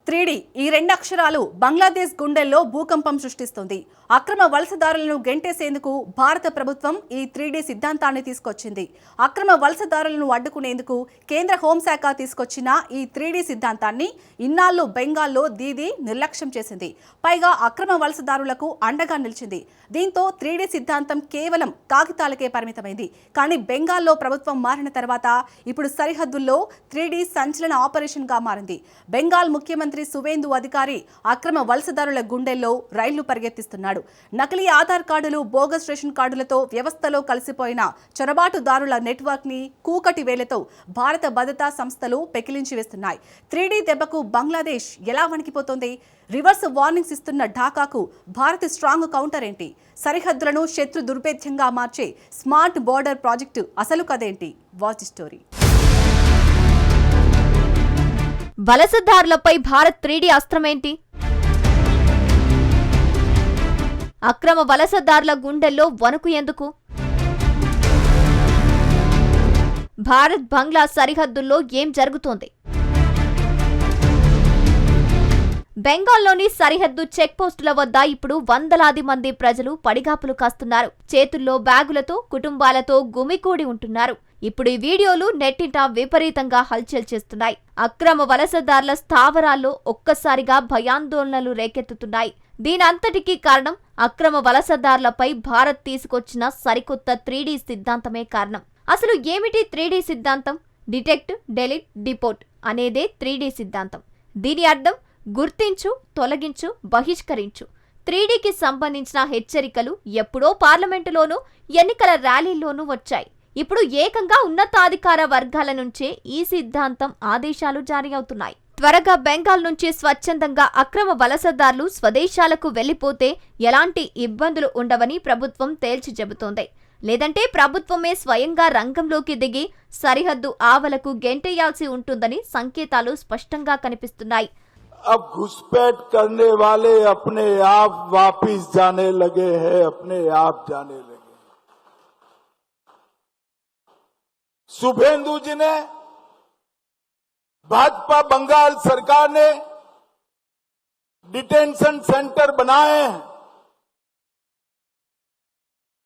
3D ఈ రెండు అక్షరాలు బంగ్లాదేశ్ గుండెల్లో భూకంపం సృష్టిస్తుంది. అక్రమ వలసదారులను గెంటేసేందుకు భారత ప్రభుత్వం ఈ 3D సిద్ధాంతాన్ని తీసుకొచ్చింది. అక్రమ వలసదారులను అడ్డుకునేందుకు కేంద్ర హోంశాఖ తీసుకొచ్చిన ఈ 3D సిద్ధాంతాన్ని ఇన్నాళ్ళు బెంగాల్లో దీదీ నిర్లక్ష్యం చేసింది. పైగా అక్రమ వలసదారులకు అండగా నిలిచింది. దీంతో 3D సిద్ధాంతం కేవలం కాగితాలకే పరిమితమైంది. కానీ బెంగాల్లో ప్రభుత్వం మారిన తర్వాత ఇప్పుడు సరిహద్దుల్లో 3D సంచలన ఆపరేషన్ గా మారింది. బెంగాల్ ముఖ్యమంత్రి సువేందు అధికారి అక్రమ వలసదారుల గుండెల్లో రైళ్లు పరిగెత్తిస్తున్నాడు. నకిలీ ఆధార్ కార్డులు, బోగస్ రేషన్ కార్డులతో వ్యవస్థలో కలిసిపోయిన చొరబాటుదారుల నెట్వర్క్ ని కూకటి వేలతో భారత భద్రతా సంస్థలు పెకిలించి వేస్తున్నాయి. 3D దెబ్బకు బంగ్లాదేశ్ ఎలా వణికిపోతోంది? రివర్స్ వార్నింగ్స్ ఇస్తున్న ఢాకాకు భారత్ స్ట్రాంగ్ కౌంటర్ ఏంటి? సరిహద్దులను శత్రు దుర్భేద్యంగా మార్చే స్మార్ట్ బోర్డర్ ప్రాజెక్టు అసలు కదేంటి? Watch story. వలసదారులపై భారత్ 3D అస్త్రమేంటి? అక్రమ వలసదారుల గుండెల్లో వణుకు ఎందుకు? భారత్ బంగ్లా సరిహద్దుల్లో ఏం జరుగుతోంది? బెంగాల్లోని సరిహద్దు చెక్పోస్టుల వద్ద ఇప్పుడు వందలాది మంది ప్రజలు పడిగాపులు కాస్తున్నారు. చేతుల్లో బ్యాగులతో, కుటుంబాలతో గుమికూడి ఉంటున్నారు. ఇప్పుడు ఈ వీడియోలు నెట్టింట విపరీతంగా హల్చల్ చేస్తున్నాయి. అక్రమ వలసదారుల స్థావరాల్లో ఒక్కసారిగా భయాందోళనలు రేకెత్తుతున్నాయి. దీనంతటికీ కారణం అక్రమ వలసదారులపై భారత్ తీసుకొచ్చిన సరికొత్త 3D సిద్ధాంతమే కారణం. అసలు ఏమిటి 3D సిద్ధాంతం? డిటెక్ట్, డెలీట్, డిపోర్ట్ అనేదే 3D సిద్ధాంతం. దీని అర్థం గుర్తించు, తొలగించు, బహిష్కరించు. 3Dకి సంబంధించిన హెచ్చరికలు ఎప్పుడో పార్లమెంటులోనూ, ఎన్నికల ర్యాలీల్లోనూ వచ్చాయి. ఇప్పుడు ఏకంగా ఉన్నతాధికార వర్గాల నుంచే ఈ సిద్ధాంతం ఆదేశాలు జారీ అవుతున్నాయి. త్వరగా బెంగాల్ నుంచి స్వచ్ఛందంగా అక్రమ వలసదారులు స్వదేశాలకు వెళ్లిపోతే ఎలాంటి ఇబ్బందులు ఉండవని ప్రభుత్వం తేల్చి చెబుతోంది. లేదంటే ప్రభుత్వమే స్వయంగా రంగంలోకి దిగి సరిహద్దు ఆవలకు గెంటేయాల్సి ఉంటుందని సంకేతాలు స్పష్టంగా కనిపిస్తున్నాయి. अब घुसपैठ करने वाले अपने आप वापिस जाने लगे हैं, अपने आप जाने लगे। शुभेंदु जी ने, भाजपा बंगाल सरकार ने डिटेंशन सेंटर बनाए हैं,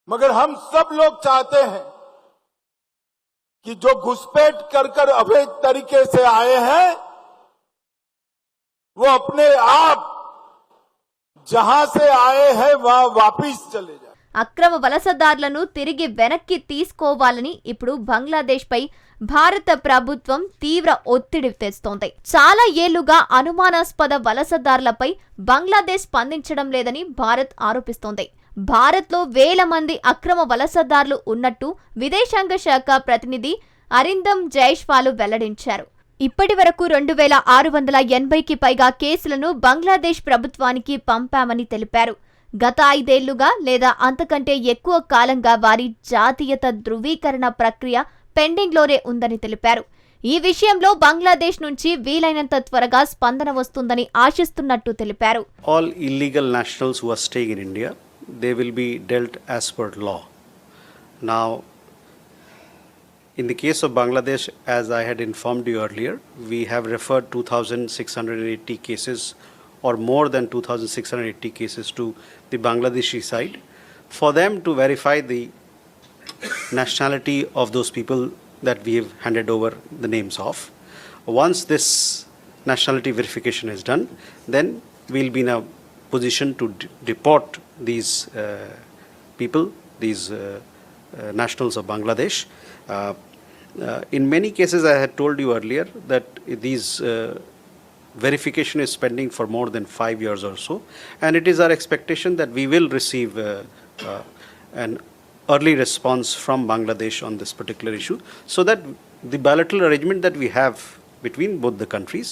मगर हम सब लोग चाहते हैं कि जो घुसपैठ कर अवैध तरीके से आए हैं वो अपने आप जहां से आए हैं वहां वापिस चले जाए. అక్రమ వలసదారులను తిరిగి వెనక్కి తీసుకోవాలని ఇప్పుడు బంగ్లాదేశ్ పై భారత ప్రభుత్వం తీవ్ర ఒత్తిడి తెస్తోంది. చాలా ఏళ్లుగా అనుమానాస్పద వలసదారులపై బంగ్లాదేశ్ స్పందించడం లేదని భారత్ ఆరోపిస్తోంది. భారత్లో వేల మంది అక్రమ వలసదారులు ఉన్నట్టు విదేశాంగ శాఖ ప్రతినిధి అరిందమ్ జైష్వాల్ వెల్లడించారు. ఇప్పటి వరకు 2680కి పైగా కేసులను బంగ్లాదేశ్ ప్రభుత్వానికి పంపామని తెలిపారు. గత 5 ఏళ్లుగా లేదా అంతకంటే ఎక్కువ కాలంగా వారి జాతీయత ధృవీకరణ ప్రక్రియ పెండింగ్లోనే ఉందని తెలిపారు. ఈ విషయంలో బంగ్లాదేశ్ నుంచి వీలైనంత త్వరగా స్పందన వస్తుందని ఆశిస్తున్నట్టు తెలిపారు. All illegal nationals who are staying in India, they will be dealt as per law. Now, in the case of Bangladesh, as I had informed you earlier, we have referred 2,680 cases or more than 2,680 cases to the Bangladeshi side for them to verify the nationality of those people that we have handed over the names of. Once this nationality verification is done, then we'll be in a position to deport these people, these nationals of Bangladesh. In many cases, I had told you earlier that these verification is pending for more than 5 years or so, and it is our expectation that we will receive an early response from Bangladesh on this particular issue, so that the bilateral arrangement that we have between both the countries,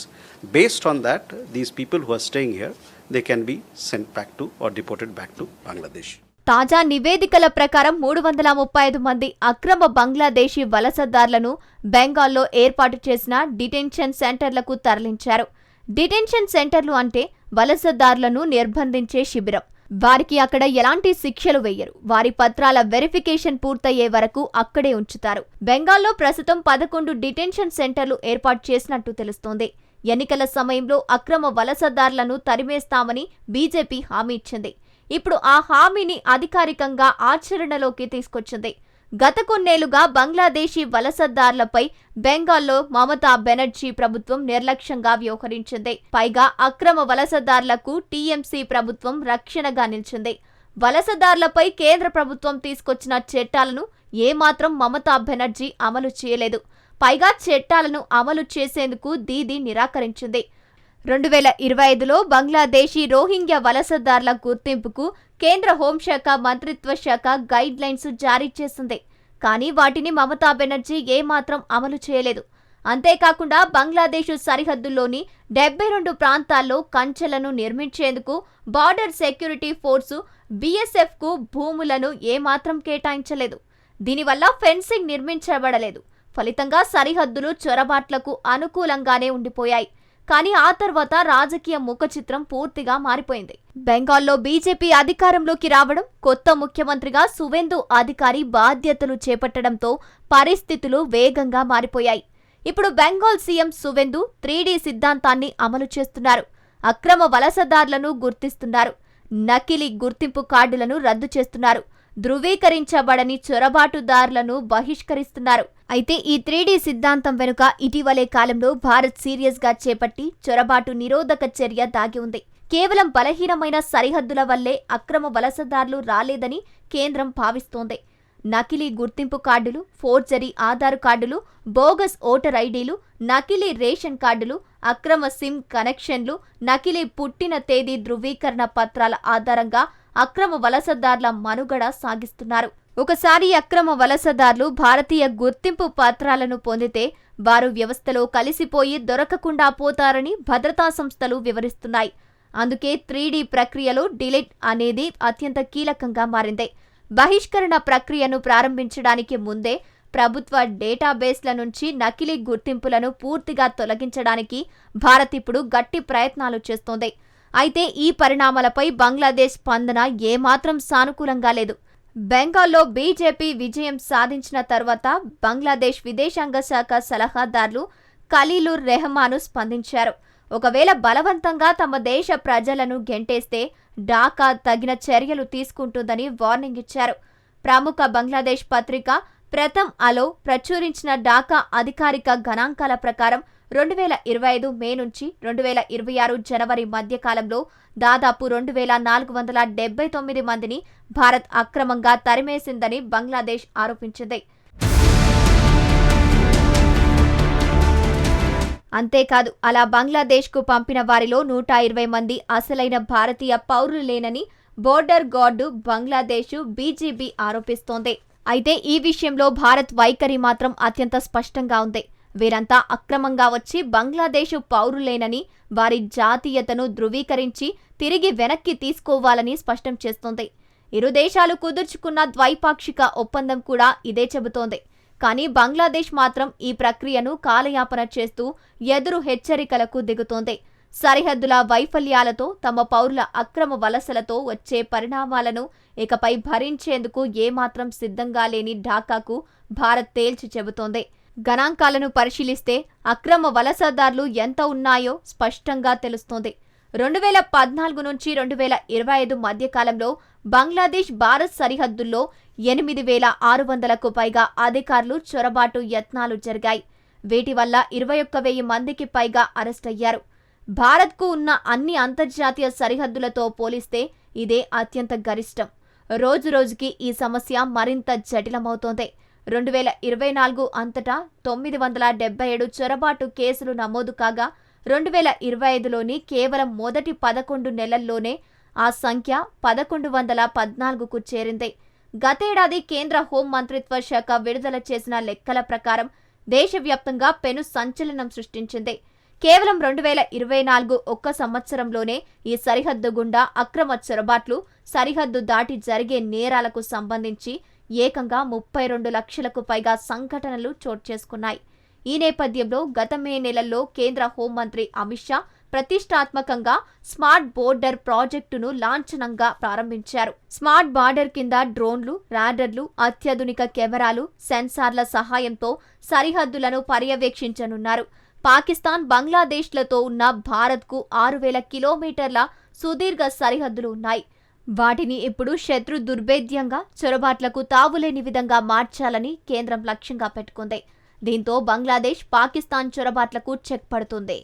based on that, these people who are staying here, they can be sent back to or deported back to Bangladesh. తాజా నివేదికల ప్రకారం 335 మంది అక్రమ బంగ్లాదేశీ వలసదారులను బెంగాల్లో ఏర్పాటు చేసిన detention సెంటర్లకు తరలించారు. డిటెన్షన్ సెంటర్లు అంటే వలసదారులను నిర్బంధించే శిబిరం. వారికి అక్కడ ఎలాంటి శిక్షలు వేయరు. వారి పత్రాల వెరిఫికేషన్ పూర్తయ్యే వరకు అక్కడే ఉంచుతారు. బెంగాల్లో ప్రస్తుతం 11 డిటెన్షన్ సెంటర్లు ఏర్పాటు చేసినట్టు తెలుస్తోంది. ఎన్నికల సమయంలో అక్రమ వలసదారులను తరిమేస్తామని బీజేపీ హామీ ఇచ్చింది. ఇప్పుడు ఆ హామీని అధికారికంగా ఆచరణలోకి తీసుకొచ్చింది. గత కొన్నేళ్లుగా బంగ్లాదేశీ వలసదారులపై బెంగాల్లో మమతా బెనర్జీ ప్రభుత్వం నిర్లక్ష్యంగా వ్యవహరించింది. పైగా అక్రమ వలసదారులకు టీఎంసీ ప్రభుత్వం రక్షణగా నిలిచింది. వలసదారులపై కేంద్ర ప్రభుత్వం తీసుకొచ్చిన చట్టాలను ఏమాత్రం మమతా బెనర్జీ అమలు చేయలేదు. పైగా చట్టాలను అమలు చేసేందుకు దీదీ నిరాకరించింది. 2025లో బంగ్లాదేశీ రోహింగ్యా వలసదారుల గుర్తింపుకు కేంద్ర హోంశాఖ మంత్రిత్వ శాఖ గైడ్ లైన్స్ జారీ చేసింది. కానీ వాటిని మమతా బెనర్జీ ఏమాత్రం అమలు చేయలేదు. అంతేకాకుండా బంగ్లాదేశ్ సరిహద్దుల్లోని 72 ప్రాంతాల్లో కంచెలను నిర్మించేందుకు బార్డర్ సెక్యూరిటీ ఫోర్సు బీఎస్ఎఫ్కు భూములను ఏమాత్రం కేటాయించలేదు. దీనివల్ల ఫెన్సింగ్ నిర్మించబడలేదు. ఫలితంగా సరిహద్దులు చొరబాట్లకు అనుకూలంగానే ఉండిపోయాయి. కానీ ఆ తర్వాత రాజకీయ ముఖచిత్రం పూర్తిగా మారిపోయింది. బెంగాల్లో బీజేపీ అధికారంలోకి రావడం, కొత్త ముఖ్యమంత్రిగా సువేందు అధికారి బాధ్యతలు చేపట్టడంతో పరిస్థితులు వేగంగా మారిపోయాయి. ఇప్పుడు బెంగాల్ సీఎం సువేందు 3D సిద్ధాంతాన్ని అమలు చేస్తున్నారు. అక్రమ వలసదారులను గుర్తిస్తున్నారు. నకిలీ గుర్తింపు కార్డులను రద్దు చేస్తున్నారు. ధృవీకరించబడని చొరబాటుదారులను బహిష్కరిస్తున్నారు. అయితే ఈ 3D సిద్ధాంతం వెనుక ఇటీవలే కాలంలో భారత్ సీరియస్ గా చేపట్టి చొరబాటు నిరోధక చర్య దాగి ఉంది. కేవలం బలహీనమైన సరిహద్దుల వల్లే అక్రమ వలసదారులు రాలేదని కేంద్రం భావిస్తోంది. నకిలీ గుర్తింపు కార్డులు, ఫోర్జరీ ఆధార్ కార్డులు, బోగస్ ఓటర్ ఐడీలు, నకిలీ రేషన్ కార్డులు, అక్రమ సిమ్ కనెక్షన్లు, నకిలీ పుట్టిన తేదీ ధృవీకరణ పత్రాల ఆధారంగా అక్రమ వలసదారుల మనుగడ సాగిస్తున్నారు. ఒకసారి అక్రమ వలసదారులు భారతీయ గుర్తింపు పత్రాలను పొందితే వారు వ్యవస్థలో కలిసిపోయి దొరకకుండా పోతారని భద్రతా సంస్థలు వివరిస్తున్నాయి. అందుకే 3D ప్రక్రియలో డిలీట్ అనేది అత్యంత కీలకంగా మారింది. బహిష్కరణ ప్రక్రియను ప్రారంభించడానికి ముందే ప్రభుత్వ డేటాబేస్ల నుంచి నకిలీ గుర్తింపులను పూర్తిగా తొలగించడానికి భారత్ ఇప్పుడు గట్టి ప్రయత్నాలు చేస్తోంది. అయితే ఈ పరిణామాలపై బంగ్లాదేశ్ స్పందన ఏమాత్రం సానుకూలంగా లేదు. బెంగాల్లో బీజేపీ విజయం సాధించిన తర్వాత బంగ్లాదేశ్ విదేశాంగ శాఖ సలహాదారులు ఖలీలుర్ రెహమాన్ స్పందించారు. ఒకవేళ బలవంతంగా తమ దేశ ప్రజలను గెంటేస్తే ఢాకా తగిన చర్యలు తీసుకుంటుందని వార్నింగ్ ఇచ్చారు. ప్రముఖ బంగ్లాదేశ్ పత్రిక ప్రథమ్ అలో ప్రచురించిన ఢాకా అధికారిక గణాంకాల ప్రకారం 2025 మే నుంచి 2026 జనవరి మధ్య కాలంలో దాదాపు 2479 మందిని భారత్ అక్రమంగా తరిమేసిందని బంగ్లాదేశ్ ఆరోపించింది. అంతేకాదు అలా బంగ్లాదేశ్కు పంపిన వారిలో 120 మంది అసలైన భారతీయ పౌరులేనని బోర్డర్ గార్డు బంగ్లాదేశ్ బీజీబీ ఆరోపిస్తోంది. అయితే ఈ విషయంలో భారత్ వైఖరి మాత్రం అత్యంత స్పష్టంగా ఉంది. వీరంతా అక్రమంగా వచ్చి బంగ్లాదేశ్ పౌరులేనని, వారి జాతీయతను ధృవీకరించి తిరిగి వెనక్కి తీసుకోవాలని స్పష్టం చేస్తోంది. ఇరు దేశాలు కుదుర్చుకున్న ద్వైపాక్షిక ఒప్పందం కూడా ఇదే చెబుతోంది. కానీ బంగ్లాదేశ్ మాత్రం ఈ ప్రక్రియను కాలయాపన చేస్తూ ఎదురు హెచ్చరికలకు దిగుతోంది. సరిహద్దుల వైఫల్యాలతో, తమ పౌరుల అక్రమ వలసలతో వచ్చే పరిణామాలను ఇకపై భరించేందుకు ఏమాత్రం సిద్ధంగా లేని ఢాకాకు భారత్ తేల్చి చెబుతోంది. గణాంకాలను పరిశీలిస్తే అక్రమ వలసదారులు ఎంత ఉన్నాయో స్పష్టంగా తెలుస్తోంది. 2014 నుంచి 2025 మధ్య కాలంలో బంగ్లాదేశ్ భారత్ సరిహద్దుల్లో 8,600కు పైగా అధికారులు చొరబాటు యత్నాలు జరిగాయి. వీటి వల్ల 21,000 మందికి పైగా అరెస్ట్ అయ్యారు. భారత్కు ఉన్న అన్ని అంతర్జాతీయ సరిహద్దులతో పోలిస్తే ఇదే అత్యంత గరిష్టం. రోజురోజుకి ఈ సమస్య మరింత జటిలమవుతోంది. 2024 అంతటా 977 చొరబాటు కేసులు నమోదు కాగా 2025లోని కేవలం మొదటి 11 నెలల్లోనే ఆ సంఖ్య 1114కు చేరింది. గతేడాది కేంద్ర హోం మంత్రిత్వ శాఖ విడుదల చేసిన లెక్కల ప్రకారం దేశవ్యాప్తంగా పెను సంచలనం సృష్టించింది. కేవలం 2024 ఒక్క సంవత్సరంలోనే ఈ సరిహద్దు గుండా అక్రమ చొరబాట్లు, సరిహద్దు దాటి జరిగే నేరాలకు సంబంధించి ఏకంగా 32 లక్షలకు పైగా సంఘటనలు చోటు చేసుకున్నాయి. ఈ నేపథ్యంలో గత మే నెలల్లో కేంద్ర హోంమంత్రి అమిత్ షా ప్రతిష్టాత్మకంగా స్మార్ట్ బోర్డర్ ప్రాజెక్టును లాంఛనంగా ప్రారంభించారు. స్మార్ట్ బార్డర్ కింద డ్రోన్లు, రాడర్లు, అత్యాధునిక కెమెరాలు, సెన్సార్ల సహాయంతో సరిహద్దులను పర్యవేక్షించనున్నారు. పాకిస్తాన్, బంగ్లాదేశ్లతో ఉన్న భారత్కు 6,000 కిలోమీటర్ల సుదీర్ఘ సరిహద్దులు ఉన్నాయి. వాటిని ఇప్పుడు శత్రు దుర్భేద్యంగా చొరబాట్లకు తావులేని విధంగా మార్చాలని కేంద్రం లక్ష్యంగా పెట్టుకుంది. దీంతో బంగ్లాదేశ్, పాకిస్తాన్ చొరబాట్లకు చెక్ పడుతుంది.